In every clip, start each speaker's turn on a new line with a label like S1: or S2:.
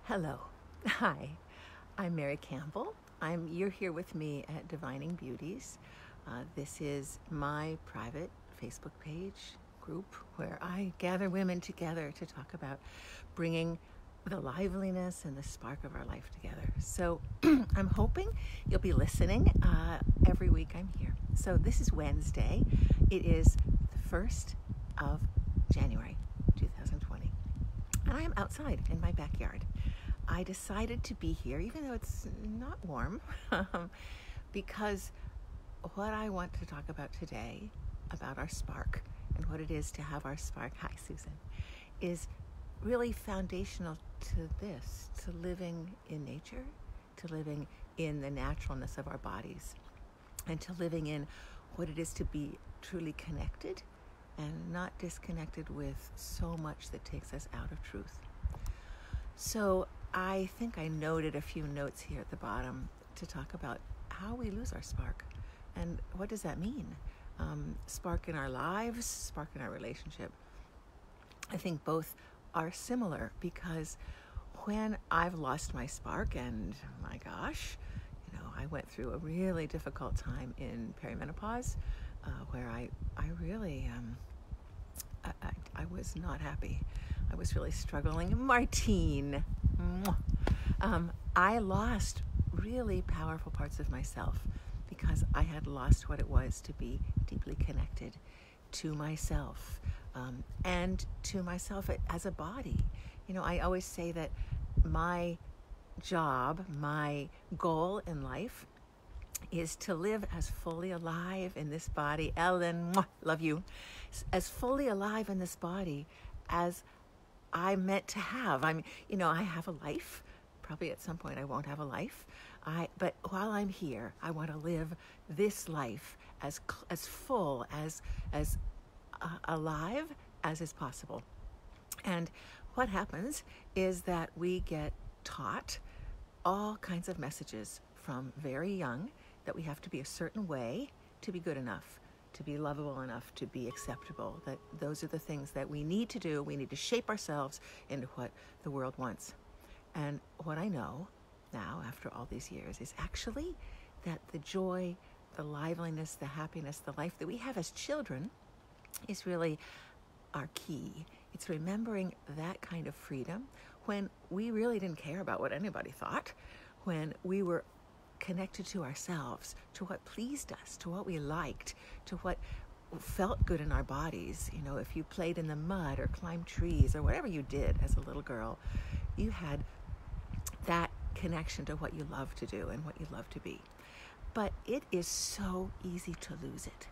S1: Hello. Hi. I'm Mary Campbell. You're here with me at Divining Beauties. This is my private Facebook page group where I gather women together to talk about bringing the liveliness and the spark of our life together. So I'm hoping you'll be listening every week I'm here. So this is Wednesday. It is the 1st of January, 2020. And I am outside in my backyard. I decided to be here, even though it's not warm, because what I want to talk about today, about our spark and what it is to have our spark, hi Susan, is really foundational to this, to living in nature, to living in the naturalness of our bodies, and to living in what it is to be truly connected and not disconnected with so much that takes us out of truth. So I think I noted a few notes here at the bottom to talk about how we lose our spark and what does that mean? Spark in our lives, spark in our relationship. I think both are similar because when I've lost my spark, and my gosh, I went through a really difficult time in perimenopause where I really, I was not happy. I was really struggling. Martine. I lost really powerful parts of myself because I had lost what it was to be deeply connected to myself and to myself as a body. I always say that my job, my goal in life is to live as fully alive in this body. Ellen, love you. As fully alive in this body as I'm meant to have. I have a life. Probably at some point I won't have a life. But while I'm here, I want to live this life as full, as alive as is possible. And what happens is that we get taught all kinds of messages from very young that we have to be a certain way to be good enough, to be lovable enough, to be acceptable, that those are the things that we need to do. We need to shape ourselves into what the world wants. And what I know now, after all these years, is actually that the joy, the liveliness, the happiness, the life that we have as children is really our key. It's remembering that kind of freedom when we really didn't care about what anybody thought, when we were connected to ourselves, to what pleased us, to what we liked, to what felt good in our bodies. If you played in the mud or climbed trees or whatever you did as a little girl, you had that connection to what you love to do and what you love to be. But it is so easy to lose it.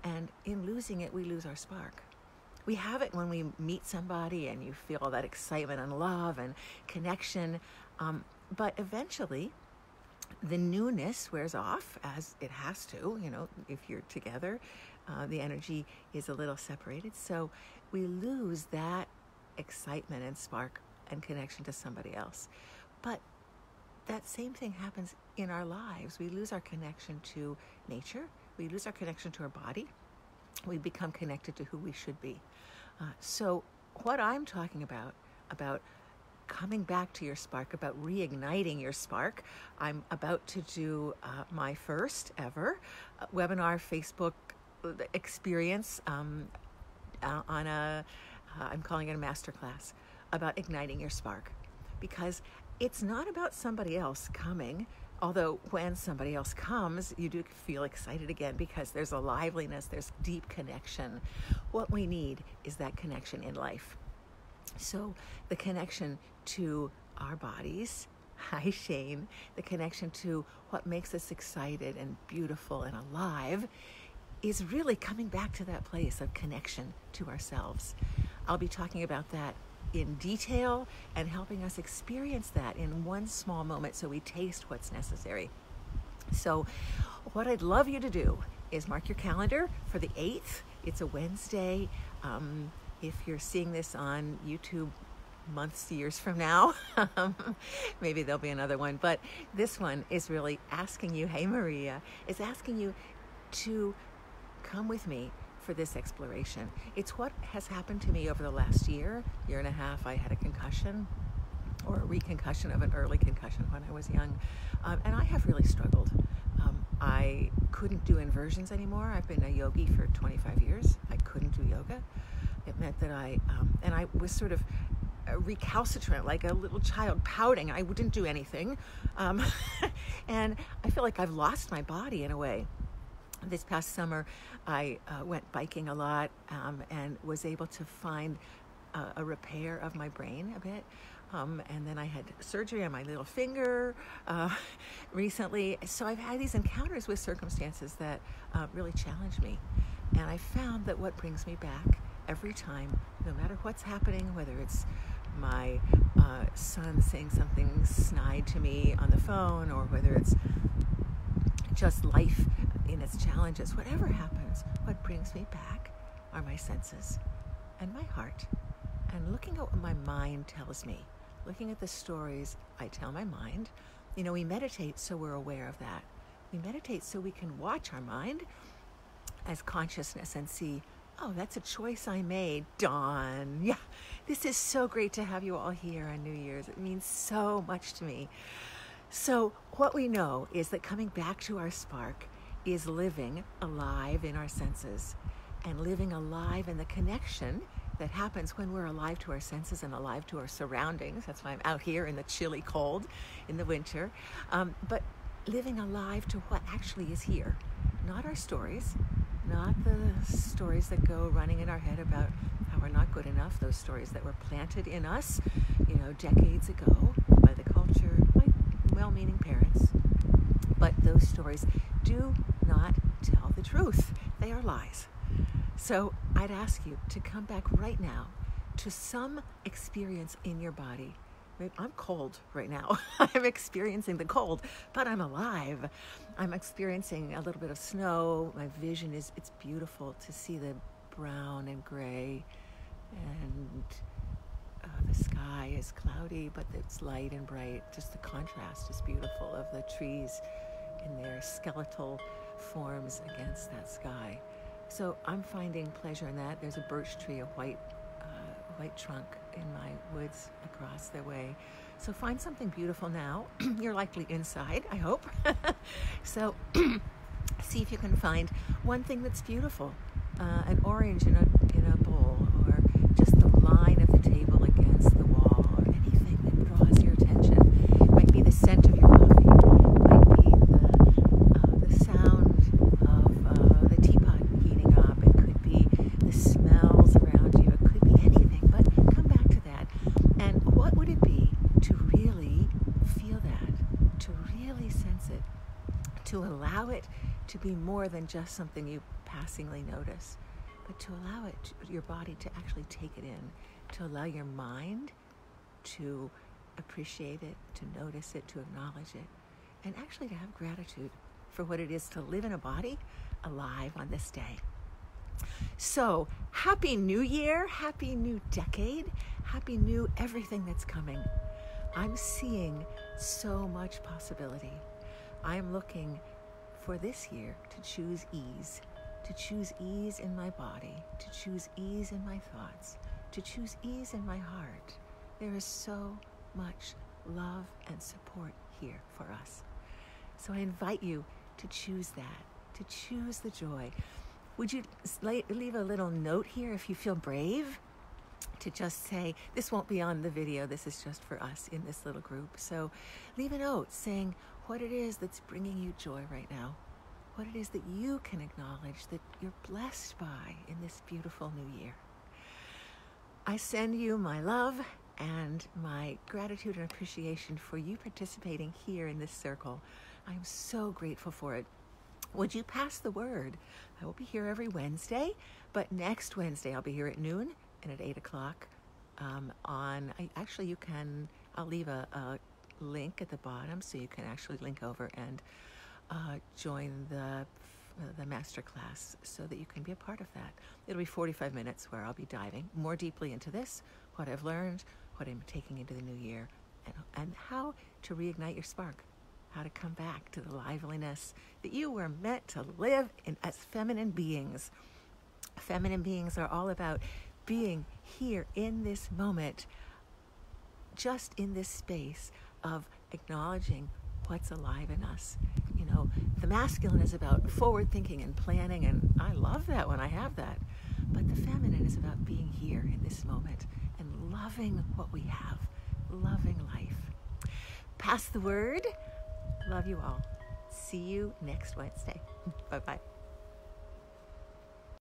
S1: And in losing it, we lose our spark. We have it when we meet somebody and you feel all that excitement and love and connection. But eventually, the newness wears off, as it has to. If you're together, the energy is a little separated. So we lose that excitement and spark and connection to somebody else. But that same thing happens in our lives. We lose our connection to nature. We lose our connection to our body. We become connected to who we should be. So what I'm talking about coming back to your spark, about reigniting your spark. I'm about to do my first ever webinar Facebook experience on I'm calling it a masterclass about igniting your spark, because it's not about somebody else coming, although when somebody else comes, you do feel excited again because there's a liveliness, there's deep connection. What we need is that connection in life. So the connection to our bodies, hi Shane, the connection to what makes us excited and beautiful and alive is really coming back to that place of connection to ourselves. I'll be talking about that in detail and helping us experience that in one small moment so we taste what's necessary. So what I'd love you to do is mark your calendar for the 8th. It's a Wednesday. If you're seeing this on YouTube months, years from now, maybe there'll be another one. But this one is really asking you, hey Maria, is asking you to come with me for this exploration. It's what has happened to me over the last year and a half. I had a concussion. or a reconcussion of an early concussion when I was young. And I have really struggled. I couldn't do inversions anymore. I've been a yogi for 25 years. I couldn't do yoga. It meant that I was sort of recalcitrant, like a little child pouting. I didn't do anything. And I feel like I've lost my body in a way. This past summer, I went biking a lot and was able to find a repair of my brain a bit. And then I had surgery on my little finger recently. So I've had these encounters with circumstances that really challenge me. And I found that what brings me back every time, no matter what's happening, whether it's my son saying something snide to me on the phone, or whether it's just life in its challenges, whatever happens, what brings me back are my senses and my heart. And looking at what my mind tells me, looking at the stories I tell my mind. You know, we meditate so we're aware of that. We meditate so we can watch our mind as consciousness and see, oh, that's a choice I made. Dawn. Yeah, this is so great to have you all here on New Year's. It means so much to me. So what we know is that coming back to our spark is living alive in our senses and living alive in the connection that happens when we're alive to our senses and alive to our surroundings. That's why I'm out here in the chilly cold in the winter. But living alive to what actually is here. Not our stories, not the stories that go running in our head about how we're not good enough, those stories that were planted in us, decades ago by the culture, by well-meaning parents. But those stories do not tell the truth. They are lies. So I'd ask you to come back right now to some experience in your body. I'm cold right now. I'm experiencing the cold, but I'm alive. I'm experiencing a little bit of snow. My vision it's beautiful to see the brown and gray, and the sky is cloudy, but it's light and bright. Just the contrast is beautiful of the trees in their skeletal forms against that sky. So I'm finding pleasure in that. There's a birch tree, a white trunk in my woods across the way. So find something beautiful now. You're likely inside, I hope. So see if you can find one thing that's beautiful. An orange in a bowl, or just the line of the table against the wall, or anything that draws your attention. It might be the scent of your coffee. It might be the sound of the teapot heating up. It could be the smells around you. It could be anything, but come back to that. And what would it be to really feel that, to really sense it, to allow it to be more than just something you passingly notice, but to allow it, your body to actually take it in, to allow your mind to appreciate it, to notice it, to acknowledge it, and actually to have gratitude for what it is to live in a body alive on this day. So, Happy New Year, Happy New Decade, Happy New everything that's coming. I'm seeing so much possibility. I'm looking for this year to choose ease. To choose ease in my body, to choose ease in my thoughts, to choose ease in my heart. There is so much love and support here for us. So I invite you to choose that, to choose the joy. Would you leave a little note here if you feel brave to just say, this won't be on the video, this is just for us in this little group. So leave a note saying what it is that's bringing you joy right now. What it is that you can acknowledge that you're blessed by in this beautiful new year. I send you my love and my gratitude and appreciation for you participating here in this circle. I'm so grateful for it. Would you pass the word? I will be here every Wednesday, but next Wednesday I'll be here at noon and at 8 o'clock. I'll leave a link at the bottom so you can actually link over and join the master class so that you can be a part of that. It'll be 45 minutes where I'll be diving more deeply into this, what I've learned, what I'm taking into the new year, and how to reignite your spark, how to come back to the liveliness that you were meant to live in as feminine beings. Feminine beings are all about being here in this moment, just in this space of acknowledging what's alive in us. The masculine is about forward thinking and planning, and I love that when I have that. But the feminine is about being here in this moment and loving what we have, loving life. Pass the word. Love you all. See you next Wednesday. Bye-bye.